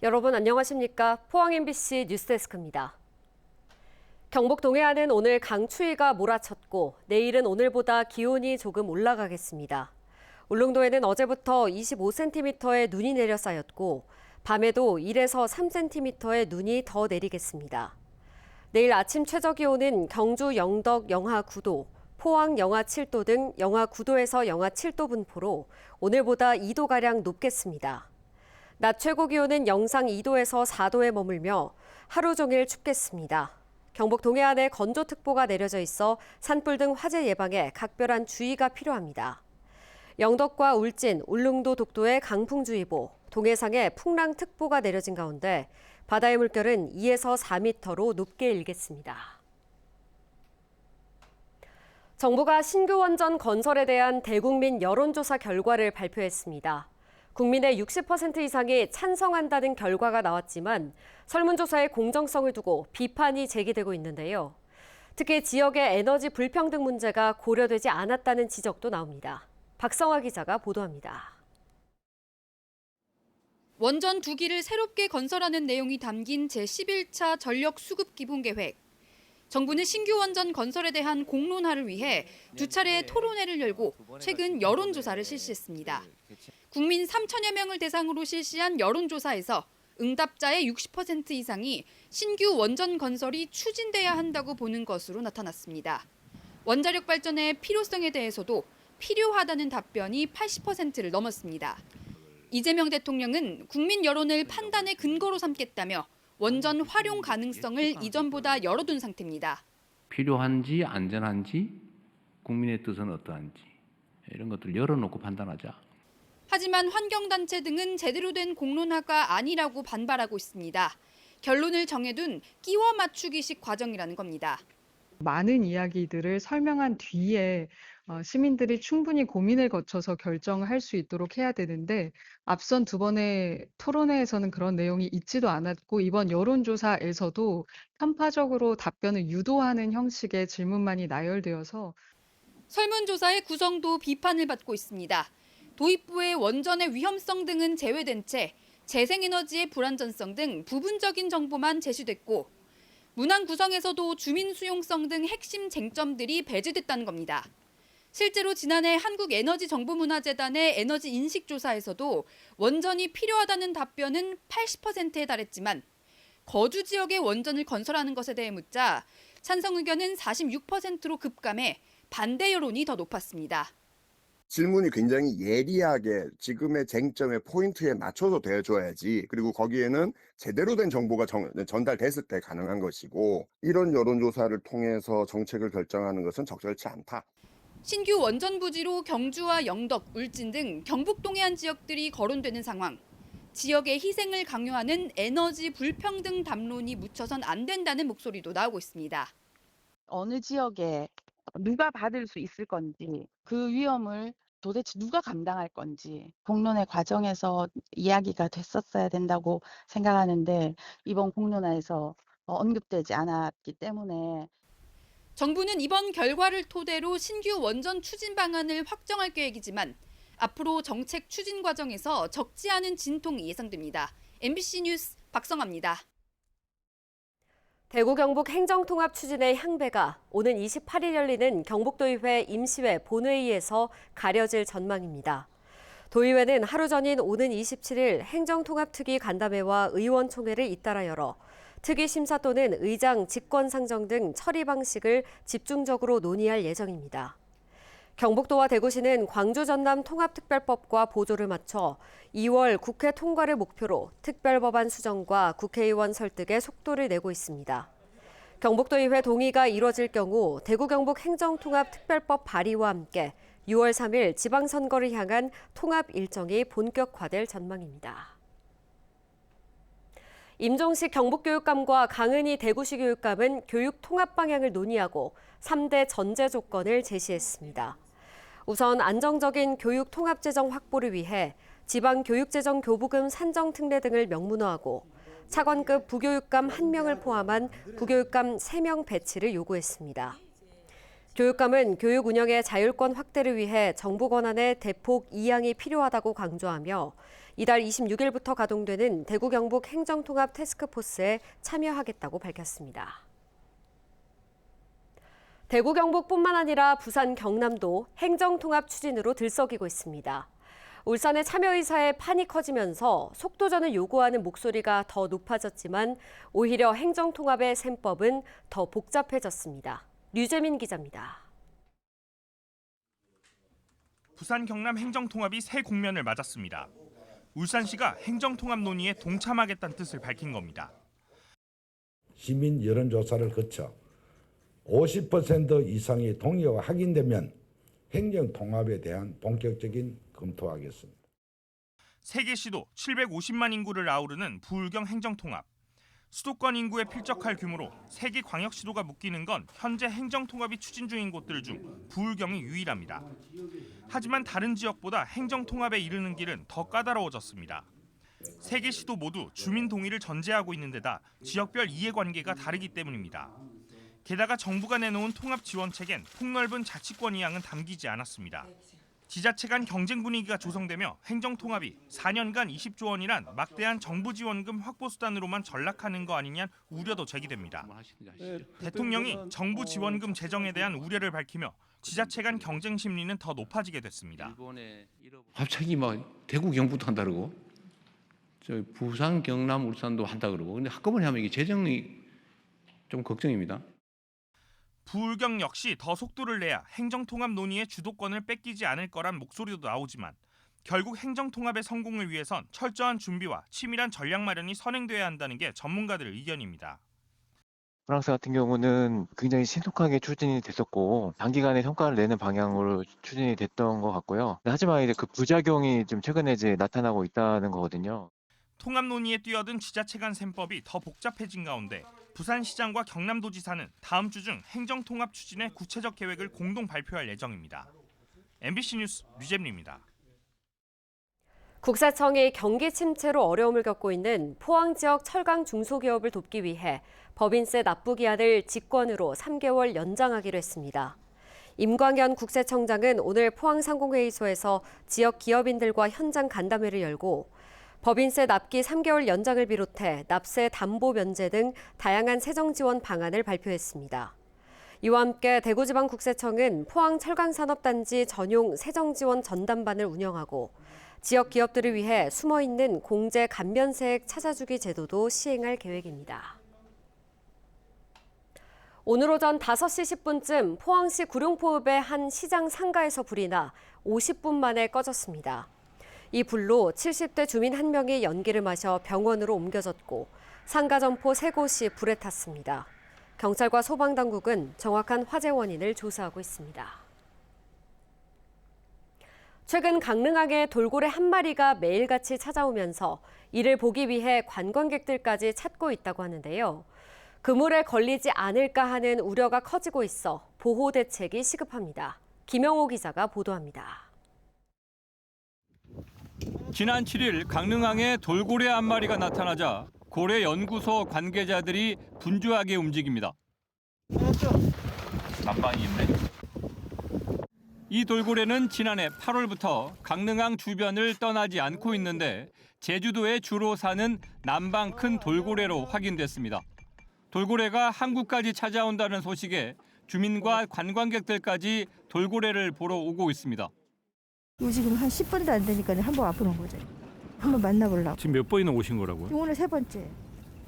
여러분 안녕하십니까? 포항 MBC 뉴스데스크입니다. 경북 동해안은 오늘 강추위가 몰아쳤고 내일은 오늘보다 기온이 조금 올라가겠습니다. 울릉도에는 어제부터 25cm의 눈이 내려 쌓였고 밤에도 1에서 3cm의 눈이 더 내리겠습니다. 내일 아침 최저 기온은 경주 영덕 영하 9도, 포항 영하 7도 등 영하 9도에서 영하 7도 분포로 오늘보다 2도가량 높겠습니다. 낮 최고 기온은 영상 2도에서 4도에 머물며 하루 종일 춥겠습니다. 경북 동해안에 건조특보가 내려져 있어 산불 등 화재 예방에 각별한 주의가 필요합니다. 영덕과 울진, 울릉도, 독도에 강풍주의보, 동해상에 풍랑특보가 내려진 가운데 바다의 물결은 2에서 4m로 높게 일겠습니다. 정부가 신규 원전 건설에 대한 대국민 여론조사 결과를 발표했습니다. 국민의 60% 이상이 찬성한다는 결과가 나왔지만 설문조사의 공정성을 두고 비판이 제기되고 있는데요. 특히 지역의 에너지 불평등 문제가 고려되지 않았다는 지적도 나옵니다. 박성화 기자가 보도합니다. 원전 2기를 새롭게 건설하는 내용이 담긴 제11차 전력 수급 기본 계획. 정부는 신규 원전 건설에 대한 공론화를 위해 두 차례 토론회를 열고 최근 여론조사를 실시했습니다. 국민 3천여 명을 대상으로 실시한 여론조사에서 응답자의 60% 이상이 신규 원전 건설이 추진돼야 한다고 보는 것으로 나타났습니다. 원자력 발전의 필요성에 대해서도 필요하다는 답변이 80%를 넘었습니다. 이재명 대통령은 국민 여론을 판단의 근거로 삼겠다며 원전 활용 가능성을 이전보다 열어둔 상태입니다. 필요한지 안전한지 국민의 뜻은 어떠한지 이런 것들을 열어놓고 판단하자. 하지만 환경단체 등은 제대로 된 공론화가 아니라고 반발하고 있습니다. 결론을 정해둔 끼워 맞추기식 과정이라는 겁니다. 많은 이야기들을 설명한 뒤에 시민들이 충분히 고민을 거쳐서 결정을 할 수 있도록 해야 되는데 앞선 두 번의 토론회에서는 그런 내용이 있지도 않았고 이번 여론조사에서도 편파적으로 답변을 유도하는 형식의 질문만이 나열되어서 설문조사의 구성도 비판을 받고 있습니다. 도입부의 원전의 위험성 등은 제외된 채 재생에너지의 불안전성 등 부분적인 정보만 제시됐고 문항 구성에서도 주민 수용성 등 핵심 쟁점들이 배제됐다는 겁니다. 실제로 지난해 한국에너지정보문화재단의 에너지 인식조사에서도 원전이 필요하다는 답변은 80%에 달했지만 거주 지역에 원전을 건설하는 것에 대해 묻자 찬성 의견은 46%로 급감해 반대 여론이 더 높았습니다. 질문이 굉장히 예리하게 지금의 쟁점의 포인트에 맞춰서 되어줘야지. 그리고 거기에는 제대로 된 정보가 전달됐을 때 가능한 것이고 이런 여론조사를 통해서 정책을 결정하는 것은 적절치 않다. 신규 원전 부지로 경주와 영덕, 울진 등 경북 동해안 지역들이 거론되는 상황. 지역의 희생을 강요하는 에너지 불평등 담론이 묻혀선 안 된다는 목소리도 나오고 있습니다. 어느 지역에 누가 받을 수 있을 건지 그 위험을 도대체 누가 감당할 건지 공론회 과정에서 이야기가 됐었어야 된다고 생각하는데 이번 공론화에서 언급되지 않았기 때문에 정부는 이번 결과를 토대로 신규 원전 추진 방안을 확정할 계획이지만 앞으로 정책 추진 과정에서 적지 않은 진통이 예상됩니다. MBC 뉴스 박성아입니다. 대구 경북 행정통합 추진의 향배가 오는 28일 열리는 경북도의회 임시회 본회의에서 가려질 전망입니다. 도의회는 하루 전인 오는 27일 행정통합특위 간담회와 의원총회를 잇따라 열어 특위 심사 또는 의장 직권상정 등 처리 방식을 집중적으로 논의할 예정입니다. 경북도와 대구시는 광주 전남 통합특별법과 보조를 맞춰 2월 국회 통과를 목표로 특별법안 수정과 국회의원 설득에 속도를 내고 있습니다. 경북도의회 동의가 이뤄질 경우 대구 경북 행정통합특별법 발의와 함께 6월 3일 지방선거를 향한 통합 일정이 본격화될 전망입니다. 임종식 경북교육감과 강은희 대구시 교육감은 교육 통합 방향을 논의하고 3대 전제 조건을 제시했습니다. 우선 안정적인 교육 통합 재정 확보를 위해 지방교육재정 교부금 산정 특례 등을 명문화하고 차관급 부교육감 1명을 포함한 부교육감 3명 배치를 요구했습니다. 교육감은 교육 운영의 자율권 확대를 위해 정부 권한의 대폭 이양이 필요하다고 강조하며 이달 26일부터 가동되는 대구 경북 행정통합 태스크포스에 참여하겠다고 밝혔습니다. 대구 경북뿐만 아니라 부산 경남도 행정통합 추진으로 들썩이고 있습니다. 울산의 참여 의사의 판이 커지면서 속도전을 요구하는 목소리가 더 높아졌지만 오히려 행정통합의 셈법은 더 복잡해졌습니다. 류재민 기자입니다. 부산 경남 행정통합이 새 국면을 맞았습니다. 울산시가 행정통합 논의에 동참하겠다는 뜻을 밝힌 겁니다. 시민 여론조사를 거쳐 50% 이상이 동의가 확인되면 행정통합에 대한 본격적인 검토하겠습니다. 세계 시도 750만 인구를 아우르는 부울경 행정통합. 수도권 인구에 필적할 규모로 세계 광역시도가 묶이는 건 현재 행정통합이 추진 중인 곳들 중 부울경이 유일합니다. 하지만 다른 지역보다 행정통합에 이르는 길은 더 까다로워졌습니다. 세계 시도 모두 주민 동의를 전제하고 있는 데다 지역별 이해관계가 다르기 때문입니다. 게다가 정부가 내놓은 통합 지원책엔 폭넓은 자치권 이양은 담기지 않았습니다. 지자체 간 경쟁 분위기가 조성되며 행정통합이 4년간 20조 원이란 막대한 정부 지원금 확보 수단으로만 전락하는 거 아니냐는 우려도 제기됩니다. 대통령이 정부 지원금 재정에 대한 우려를 밝히며 지자체 간 경쟁 심리는 더 높아지게 됐습니다. 갑자기 막 대구 경북도 한다 그러고 저 부산 경남 울산도 한다 그러고 근데 한꺼번에 하면 이게 재정이 좀 걱정입니다. 부울경 역시 더 속도를 내야 행정통합 논의의 주도권을 뺏기지 않을 거란 목소리도 나오지만 결국 행정통합의 성공을 위해선 철저한 준비와 치밀한 전략 마련이 선행돼야 한다는 게 전문가들의 의견입니다. 프랑스 같은 경우는 굉장히 신속하게 추진이 됐었고 단기간에 성과를 내는 방향으로 추진이 됐던 것 같고요. 하지만 이제 그 부작용이 좀 최근에 이제 나타나고 있다는 거거든요. 통합 논의에 뛰어든 지자체 간 셈법이 더 복잡해진 가운데 부산시장과 경남도지사는 다음 주 중 행정통합 추진의 구체적 계획을 공동 발표할 예정입니다. MBC 뉴스 류재민입니다. 국세청이 경기 침체로 어려움을 겪고 있는 포항 지역 철강 중소기업을 돕기 위해 법인세 납부 기한을 직권으로 3개월 연장하기로 했습니다. 임광현 국세청장은 오늘 포항상공회의소에서 지역 기업인들과 현장 간담회를 열고 법인세 납기 3개월 연장을 비롯해 납세 담보 면제 등 다양한 세정 지원 방안을 발표했습니다. 이와 함께 대구지방국세청은 포항철강산업단지 전용 세정 지원 전담반을 운영하고 지역 기업들을 위해 숨어있는 공제 감면세액 찾아주기 제도도 시행할 계획입니다. 오늘 오전 5시 10분쯤 포항시 구룡포읍의 한 시장 상가에서 불이 나 50분 만에 꺼졌습니다. 이 불로 70대 주민 1명이 연기를 마셔 병원으로 옮겨졌고 상가 점포 3곳이 불에 탔습니다. 경찰과 소방당국은 정확한 화재 원인을 조사하고 있습니다. 최근 강릉항에 돌고래 한 마리가 매일같이 찾아오면서 이를 보기 위해 관광객들까지 찾고 있다고 하는데요. 그물에 걸리지 않을까 하는 우려가 커지고 있어 보호 대책이 시급합니다. 김영호 기자가 보도합니다. 지난 7일 강릉항에 돌고래 한 마리가 나타나자 고래연구소 관계자들이 분주하게 움직입니다. 난방이 있네. 이 돌고래는 지난해 8월부터 강릉항 주변을 떠나지 않고 있는데 제주도에 주로 사는 남방 큰 돌고래로 확인됐습니다. 돌고래가 한국까지 찾아온다는 소식에 주민과 관광객들까지 돌고래를 보러 오고 있습니다. 지금 한 10분도 안 되니까 한번 와보는 거죠. 한번 만나보려고. 지금 몇 번이나 오신 거라고요? 오늘 3번째.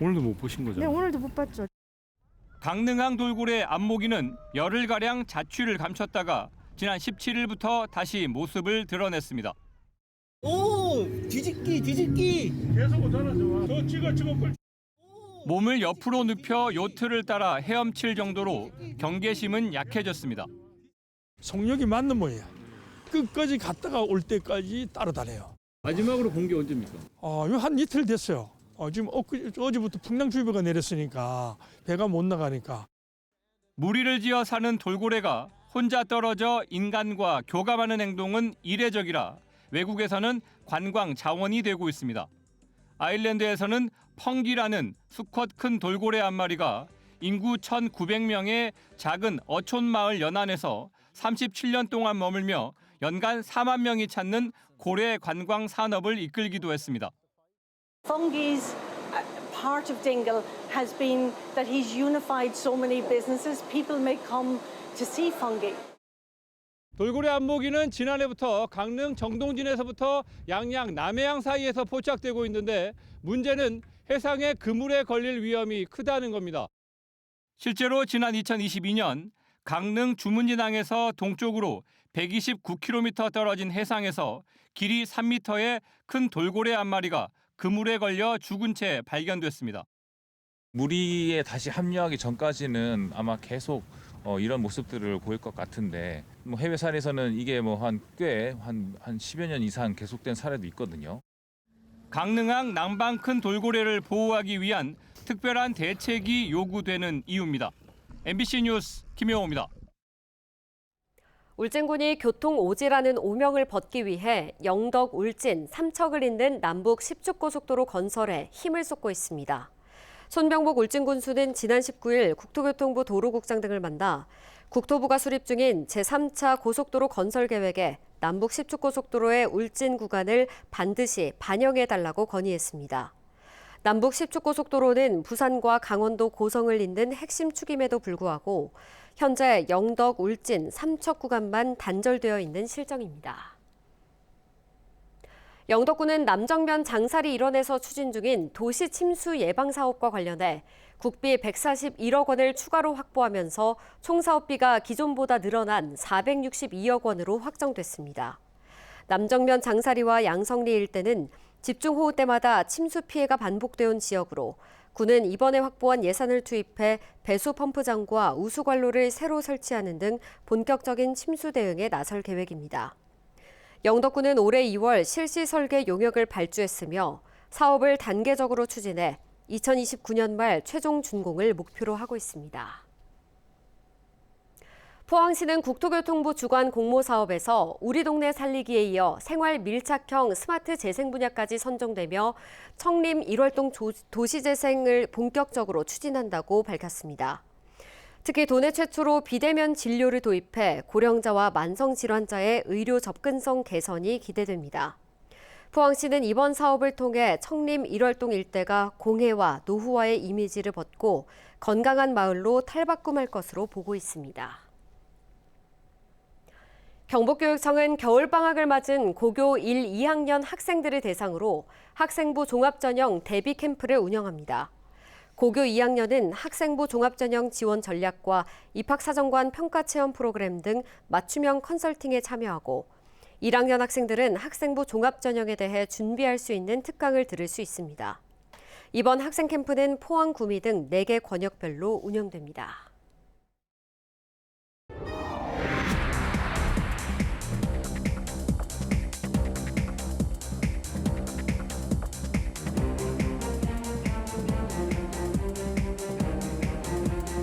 오늘도 못 보신 거죠? 네, 오늘도 못 봤죠. 강릉항 돌고래 안모기는 열흘가량 자취를 감췄다가 지난 17일부터 다시 모습을 드러냈습니다. 오! 뒤집기! 계속 오잖아, 저 찍어. 몸을 옆으로 눕혀 요트를 따라 헤엄칠 정도로 경계심은 약해졌습니다. 속력이 맞는 모양. 끝까지 갔다가 올 때까지 따라다녀요. 마지막으로 본 게 언제입니까? 한 이틀 됐어요. 지금 어제부터 풍랑주의보가 내렸으니까 배가 못 나가니까. 무리를 지어 사는 돌고래가 혼자 떨어져 인간과 교감하는 행동은 이례적이라 외국에서는 관광 자원이 되고 있습니다. 아일랜드에서는 펑기라는 수컷 큰 돌고래 한 마리가 인구 1,900명의 작은 어촌마을 연안에서 37년 동안 머물며 연간 4만 명이 찾는 고래 관광 산업을 이끌기도 했습니다. Fungi's part of Dingle has been that he's unified so many businesses. People may come to see Fungi. 돌고래 안모기는 지난해부터 강릉 정동진에서부터 양양 남해안 사이에서 포착되고 있는데 문제는 해상의 그물에 걸릴 위험이 크다는 겁니다. 실제로 지난 2022년 강릉 주문진항에서 동쪽으로 129km 떨어진 해상에서 길이 3m의 큰 돌고래 한 마리가 그물에 걸려 죽은 채 발견됐습니다. 무리에 다시 합류하기 전까지는 아마 계속 이런 모습들을 보일 것 같은데 뭐 해외 사례에서는 이게 뭐 한 10여 년 이상 계속된 사례도 있거든요. 강릉항 남방 큰 돌고래를 보호하기 위한 특별한 대책이 요구되는 이유입니다. MBC 뉴스 김영호입니다. 울진군이 교통오지라는 오명을 벗기 위해 영덕, 울진, 삼척을 잇는 남북 10주고속도로 건설에 힘을 쏟고 있습니다. 손병복 울진군수는 지난 19일 국토교통부 도로국장 등을 만나 국토부가 수립 중인 제3차 고속도로 건설 계획에 남북 10주고속도로의 울진 구간을 반드시 반영해달라고 건의했습니다. 남북 10주고속도로는 부산과 강원도 고성을 잇는 핵심 축임에도 불구하고 현재 영덕, 울진, 삼척 구간만 단절되어 있는 실정입니다. 영덕군은 남정면 장사리 일원에서 추진 중인 도시 침수 예방 사업과 관련해 국비 141억 원을 추가로 확보하면서 총 사업비가 기존보다 늘어난 462억 원으로 확정됐습니다. 남정면 장사리와 양성리 일대는 집중호우 때마다 침수 피해가 반복되온 지역으로 군은 이번에 확보한 예산을 투입해 배수 펌프장과 우수관로를 새로 설치하는 등 본격적인 침수 대응에 나설 계획입니다. 영덕군은 올해 2월 실시 설계 용역을 발주했으며 사업을 단계적으로 추진해 2029년 말 최종 준공을 목표로 하고 있습니다. 포항시는 국토교통부 주관 공모 사업에서 우리 동네 살리기에 이어 생활 밀착형 스마트 재생 분야까지 선정되며 청림 1월동 도시재생을 본격적으로 추진한다고 밝혔습니다. 특히 도내 최초로 비대면 진료를 도입해 고령자와 만성질환자의 의료 접근성 개선이 기대됩니다. 포항시는 이번 사업을 통해 청림 1월동 일대가 공해와 노후화의 이미지를 벗고 건강한 마을로 탈바꿈할 것으로 보고 있습니다. 경북교육청은 겨울방학을 맞은 고교 1, 2학년 학생들을 대상으로 학생부 종합전형 대비 캠프를 운영합니다. 고교 2학년은 학생부 종합전형 지원 전략과 입학사정관 평가체험 프로그램 등 맞춤형 컨설팅에 참여하고 1학년 학생들은 학생부 종합전형에 대해 준비할 수 있는 특강을 들을 수 있습니다. 이번 학생 캠프는 포항, 구미 등 4개 권역별로 운영됩니다.